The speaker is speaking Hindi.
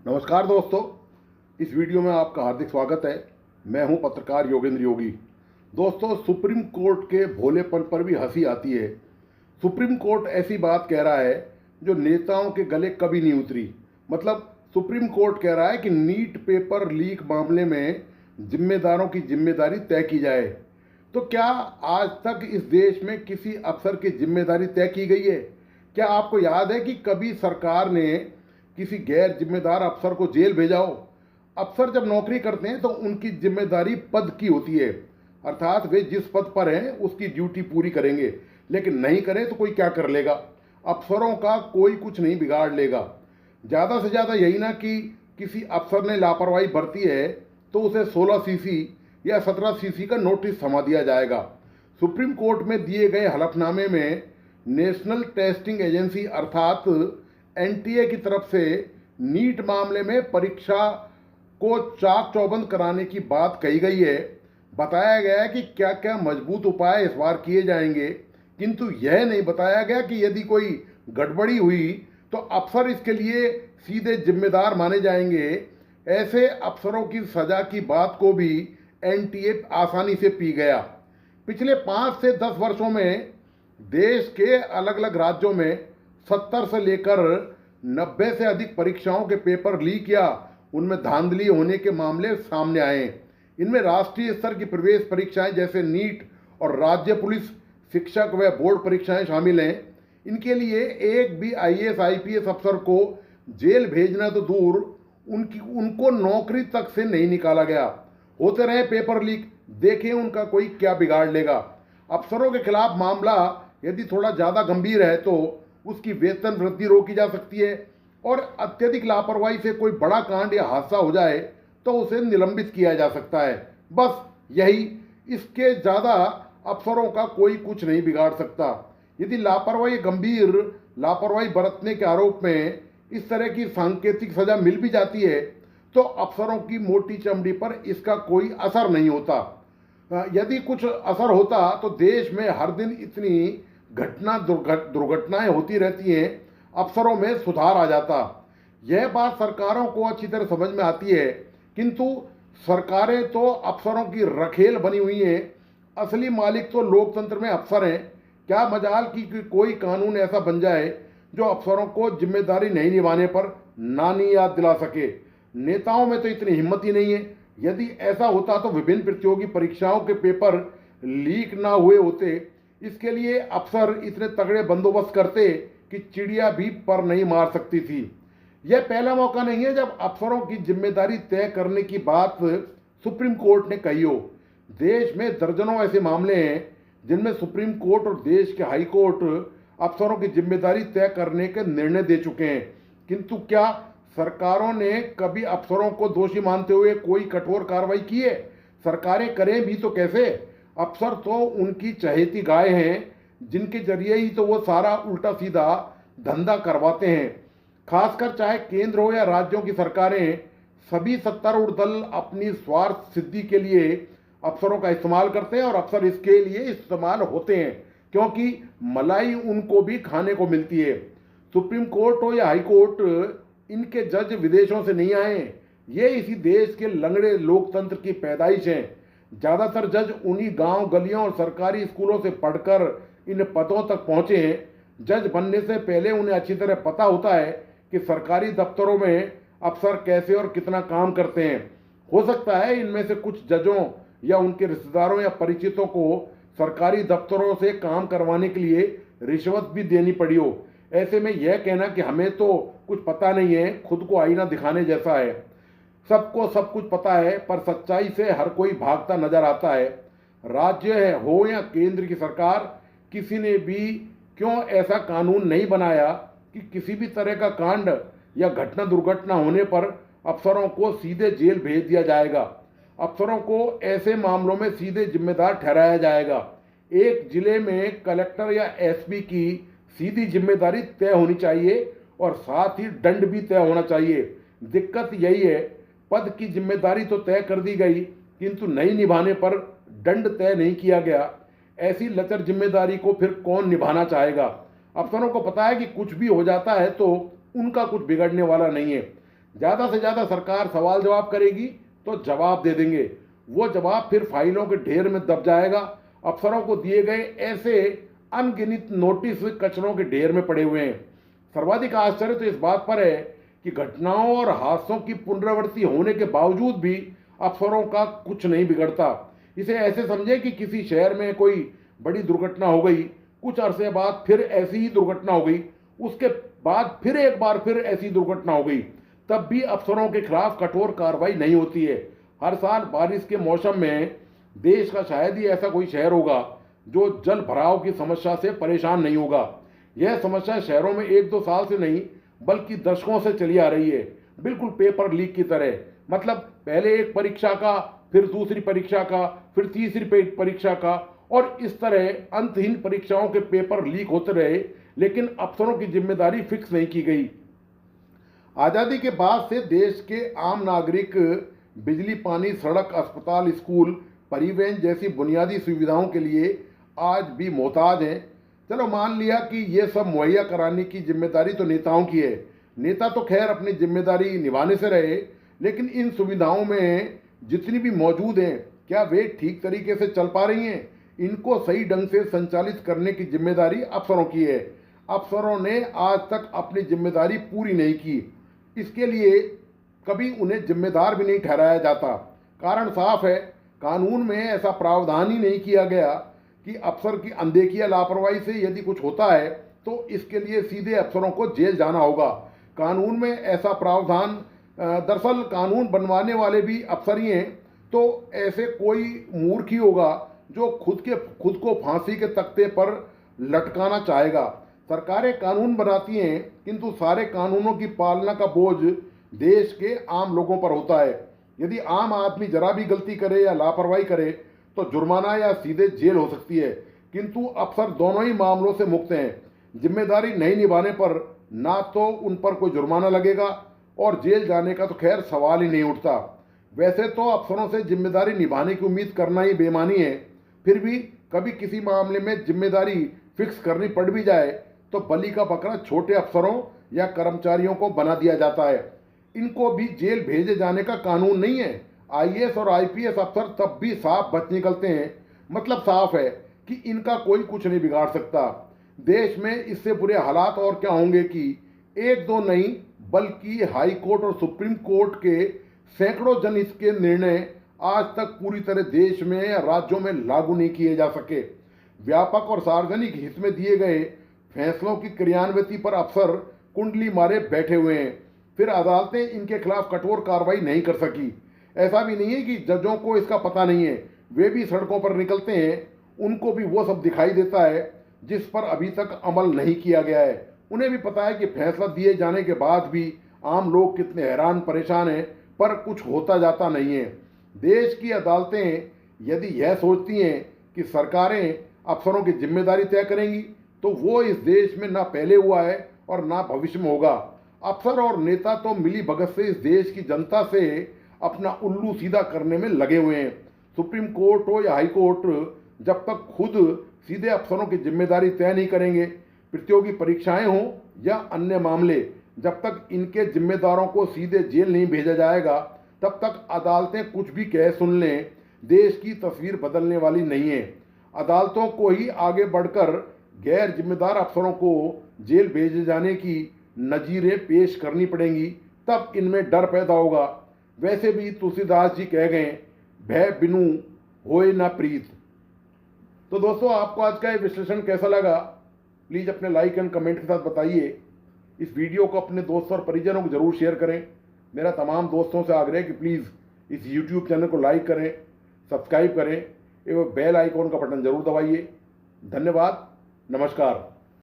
नमस्कार दोस्तों, इस वीडियो में आपका हार्दिक स्वागत है। मैं हूं पत्रकार योगेंद्र योगी। दोस्तों, सुप्रीम कोर्ट के भोलेपन पर भी हंसी आती है। सुप्रीम कोर्ट ऐसी बात कह रहा है जो नेताओं के गले कभी नहीं उतरी। मतलब सुप्रीम कोर्ट कह रहा है कि नीट पेपर लीक मामले में जिम्मेदारों की जिम्मेदारी तय की जाए। तो क्या आज तक इस देश में किसी अफसर की जिम्मेदारी तय की गई है? क्या आपको याद है कि कभी सरकार ने किसी गैर जिम्मेदार अफसर को जेल भेजा हो? अफसर जब नौकरी करते हैं तो उनकी जिम्मेदारी पद की होती है, अर्थात वे जिस पद पर हैं उसकी ड्यूटी पूरी करेंगे। लेकिन नहीं करें तो कोई क्या कर लेगा? अफसरों का कोई कुछ नहीं बिगाड़ लेगा। ज़्यादा से ज़्यादा यही ना कि किसी अफसर ने लापरवाही बरती है तो उसे 16 सीसी या 17 सीसी का नोटिस थमा दिया जाएगा। सुप्रीम कोर्ट में दिए गए हलफनामे में नेशनल टेस्टिंग एजेंसी अर्थात एनटीए की तरफ से नीट मामले में परीक्षा को चाक चौबंद कराने की बात कही गई है। बताया गया है कि क्या क्या मजबूत उपाय इस बार किए जाएंगे, किंतु यह नहीं बताया गया कि यदि कोई गड़बड़ी हुई तो अफसर इसके लिए सीधे जिम्मेदार माने जाएंगे। ऐसे अफसरों की सजा की बात को भी एनटीए आसानी से पी गया। पिछले 5 से 10 वर्षों में देश के अलग अलग राज्यों में 70 से लेकर 90 से अधिक परीक्षाओं के पेपर लीक या उनमें धांधली होने के मामले सामने आए। इनमें राष्ट्रीय स्तर की प्रवेश परीक्षाएं जैसे नीट और राज्य पुलिस शिक्षक व बोर्ड परीक्षाएं शामिल हैं। इनके लिए एक भी आईएएस आईपीएस अफसर को जेल भेजना तो दूर, उनको नौकरी तक से नहीं निकाला गया। होते रहे पेपर लीक, देखें उनका कोई क्या बिगाड़ लेगा। अफसरों के खिलाफ मामला यदि थोड़ा ज़्यादा गंभीर है तो उसकी वेतन वृद्धि रोकी जा सकती है, और अत्यधिक लापरवाही से कोई बड़ा कांड या हादसा हो जाए तो उसे निलंबित किया जा सकता है। बस यही, इसके ज़्यादा अफसरों का कोई कुछ नहीं बिगाड़ सकता। यदि गंभीर लापरवाही बरतने के आरोप में इस तरह की सांकेतिक सजा मिल भी जाती है तो अफसरों की मोटी चमड़ी पर इसका कोई असर नहीं होता। यदि कुछ असर होता तो देश में हर दिन इतनी दुर्घटनाएं होती रहती हैं, अफसरों में सुधार आ जाता। यह बात सरकारों को अच्छी तरह समझ में आती है, किंतु सरकारें तो अफसरों की रखेल बनी हुई हैं। असली मालिक तो लोकतंत्र में अफसर हैं। क्या मजाल कि कोई कानून ऐसा बन जाए जो अफसरों को जिम्मेदारी नहीं निभाने पर नानी याद दिला सके। नेताओं में तो इतनी हिम्मत ही नहीं है। यदि ऐसा होता तो विभिन्न प्रतियोगी परीक्षाओं के पेपर लीक ना हुए होते। इसके लिए अफसर इतने तगड़े बंदोबस्त करते कि चिड़िया भी पर नहीं मार सकती थी। यह पहला मौका नहीं है जब अफसरों की जिम्मेदारी तय करने की बात सुप्रीम कोर्ट ने कही हो। देश में दर्जनों ऐसे मामले हैं जिनमें सुप्रीम कोर्ट और देश के हाई कोर्ट अफसरों की जिम्मेदारी तय करने के निर्णय दे चुके हैं, किंतु क्या सरकारों ने कभी अफसरों को दोषी मानते हुए कोई कठोर कार्रवाई की है? सरकारें करें भी तो कैसे? अफसर तो उनकी चहेती गाय हैं, जिनके जरिए ही तो वो सारा उल्टा सीधा धंधा करवाते हैं। खासकर चाहे केंद्र हो या राज्यों की सरकारें, सभी सत्तारूढ़ दल अपनी स्वार्थ सिद्धि के लिए अफसरों का इस्तेमाल करते हैं और अफसर इसके लिए इस्तेमाल होते हैं, क्योंकि मलाई उनको भी खाने को मिलती है। सुप्रीम कोर्ट हो या हाई कोर्ट, इनके जज विदेशों से नहीं आए। ये इसी देश के लंगड़े लोकतंत्र की पैदाइश हैं। ज़्यादातर जज उन्हीं गांव गलियों और सरकारी स्कूलों से पढ़कर इन पदों तक पहुंचे हैं। जज बनने से पहले उन्हें अच्छी तरह पता होता है कि सरकारी दफ्तरों में अफसर कैसे और कितना काम करते हैं। हो सकता है इनमें से कुछ जजों या उनके रिश्तेदारों या परिचितों को सरकारी दफ्तरों से काम करवाने के लिए रिश्वत भी देनी पड़ी हो। ऐसे में यह कहना कि हमें तो कुछ पता नहीं है, खुद को आईना दिखाने जैसा है। सबको सब कुछ पता है, पर सच्चाई से हर कोई भागता नजर आता है। राज्य है हो या केंद्र की सरकार, किसी ने भी क्यों ऐसा कानून नहीं बनाया कि किसी भी तरह का कांड या घटना दुर्घटना होने पर अफसरों को सीधे जेल भेज दिया जाएगा। अफसरों को ऐसे मामलों में सीधे जिम्मेदार ठहराया जाएगा। एक जिले में कलेक्टर या एसपी की सीधी जिम्मेदारी तय होनी चाहिए और साथ ही दंड भी तय होना चाहिए। दिक्कत यही है, पद की जिम्मेदारी तो तय कर दी गई, किंतु नहीं निभाने पर दंड तय नहीं किया गया। ऐसी लचर जिम्मेदारी को फिर कौन निभाना चाहेगा? अफसरों को पता है कि कुछ भी हो जाता है तो उनका कुछ बिगड़ने वाला नहीं है। ज़्यादा से ज़्यादा सरकार सवाल जवाब करेगी तो जवाब दे देंगे, वो जवाब फिर फाइलों के ढेर में दब जाएगा। अफसरों को दिए गए ऐसे अनगिनत नोटिस कचरों के ढेर में पड़े हुए हैं। सर्वाधिक आश्चर्य तो इस बात पर है कि घटनाओं और हादसों की पुनरावृत्ति होने के बावजूद भी अफसरों का कुछ नहीं बिगड़ता। इसे ऐसे समझे कि किसी शहर में कोई बड़ी दुर्घटना हो गई, कुछ अरसे बाद फिर ऐसी ही दुर्घटना हो गई, उसके बाद फिर एक बार फिर ऐसी दुर्घटना हो गई, तब भी अफसरों के खिलाफ कठोर कार्रवाई नहीं होती है। हर साल बारिश के मौसम में देश का शायद ही ऐसा कोई शहर होगा जो जल भराव की समस्या से परेशान नहीं होगा। यह समस्या शहरों में एक दो साल से नहीं बल्कि दशकों से चली आ रही है, बिल्कुल पेपर लीक की तरह। मतलब पहले एक परीक्षा का, फिर दूसरी परीक्षा का, फिर तीसरी परीक्षा का, और इस तरह अंतहीन परीक्षाओं के पेपर लीक होते रहे, लेकिन अफसरों की जिम्मेदारी फिक्स नहीं की गई। आज़ादी के बाद से देश के आम नागरिक बिजली, पानी, सड़क, अस्पताल, स्कूल, परिवहन जैसी बुनियादी सुविधाओं के लिए आज भी मोहताज हैं। चलो मान लिया कि ये सब मुहैया कराने की जिम्मेदारी तो नेताओं की है। नेता तो खैर अपनी जिम्मेदारी निभाने से रहे, लेकिन इन सुविधाओं में जितनी भी मौजूद हैं, क्या वे ठीक तरीके से चल पा रही हैं? इनको सही ढंग से संचालित करने की जिम्मेदारी अफसरों की है। अफसरों ने आज तक अपनी जिम्मेदारी पूरी नहीं की। इसके लिए कभी उन्हें जिम्मेदार भी नहीं ठहराया जाता। कारण साफ है, कानून में ऐसा प्रावधान ही नहीं किया गया कि अफसर की अनदेखी या लापरवाही से यदि कुछ होता है तो इसके लिए सीधे अफसरों को जेल जाना होगा। कानून में ऐसा प्रावधान, दरअसल कानून बनवाने वाले भी अफसर ही हैं, तो ऐसे कोई मूर्ख ही होगा जो खुद को फांसी के तख्ते पर लटकाना चाहेगा। सरकारें कानून बनाती हैं, किंतु सारे कानूनों की पालना का बोझ देश के आम लोगों पर होता है। यदि आम आदमी जरा भी गलती करे या लापरवाही करे तो जुर्माना या सीधे जेल हो सकती है, किंतु अफसर दोनों ही मामलों से मुक्त हैं। जिम्मेदारी नहीं निभाने पर ना तो उन पर कोई जुर्माना लगेगा और जेल जाने का तो खैर सवाल ही नहीं उठता। वैसे तो अफसरों से जिम्मेदारी निभाने की उम्मीद करना ही बेईमानी है, फिर भी कभी किसी मामले में जिम्मेदारी फिक्स करनी पड़ भी जाए तो बलि का बकरा छोटे अफसरों या कर्मचारियों को बना दिया जाता है। इनको भी जेल भेजे जाने का कानून नहीं है। आईएएस और आईपीएस अफसर तब भी साफ बच निकलते हैं। मतलब साफ है कि इनका कोई कुछ नहीं बिगाड़ सकता। देश में इससे बुरे हालात और क्या होंगे कि एक दो नहीं बल्कि हाई कोर्ट और सुप्रीम कोर्ट के सैकड़ों जनहित के निर्णय आज तक पूरी तरह देश में या राज्यों में लागू नहीं किए जा सके। व्यापक और सार्वजनिक हित में दिए गए फैसलों की क्रियान्विति पर अफसर कुंडली मारे बैठे हुए हैं, फिर अदालतें इनके खिलाफ कठोर कार्रवाई नहीं कर सकी। ऐसा भी नहीं है कि जजों को इसका पता नहीं है, वे भी सड़कों पर निकलते हैं, उनको भी वो सब दिखाई देता है जिस पर अभी तक अमल नहीं किया गया है। उन्हें भी पता है कि फैसला दिए जाने के बाद भी आम लोग कितने हैरान परेशान हैं, पर कुछ होता जाता नहीं है। देश की अदालतें यदि यह सोचती हैं कि सरकारें अफसरों की जिम्मेदारी तय करेंगी तो वो इस देश में ना पहले हुआ है और ना भविष्य में होगा। अफसर और नेता तो मिली भगत से इस देश की जनता से अपना उल्लू सीधा करने में लगे हुए हैं। सुप्रीम कोर्ट हो या हाई कोर्ट, जब तक खुद सीधे अफसरों की जिम्मेदारी तय नहीं करेंगे, प्रतियोगी परीक्षाएं हों या अन्य मामले, जब तक इनके जिम्मेदारों को सीधे जेल नहीं भेजा जाएगा, तब तक अदालतें कुछ भी कह सुन लें, देश की तस्वीर बदलने वाली नहीं है। अदालतों को ही आगे बढ़कर गैर जिम्मेदार अफसरों को जेल भेजे जाने की नजीरें पेश करनी पड़ेंगी, तब इनमें डर पैदा होगा। वैसे भी तुलसीदास जी कह गए, भय बिनु होए ना प्रीत। तो दोस्तों, आपको आज का ये विश्लेषण कैसा लगा, प्लीज़ अपने लाइक एंड कमेंट के साथ बताइए। इस वीडियो को अपने दोस्तों और परिजनों को जरूर शेयर करें। मेरा तमाम दोस्तों से आग्रह है कि प्लीज़ इस यूट्यूब चैनल को लाइक करें, सब्सक्राइब करें एवं बेल आइकॉन का बटन जरूर दबाइए। धन्यवाद, नमस्कार।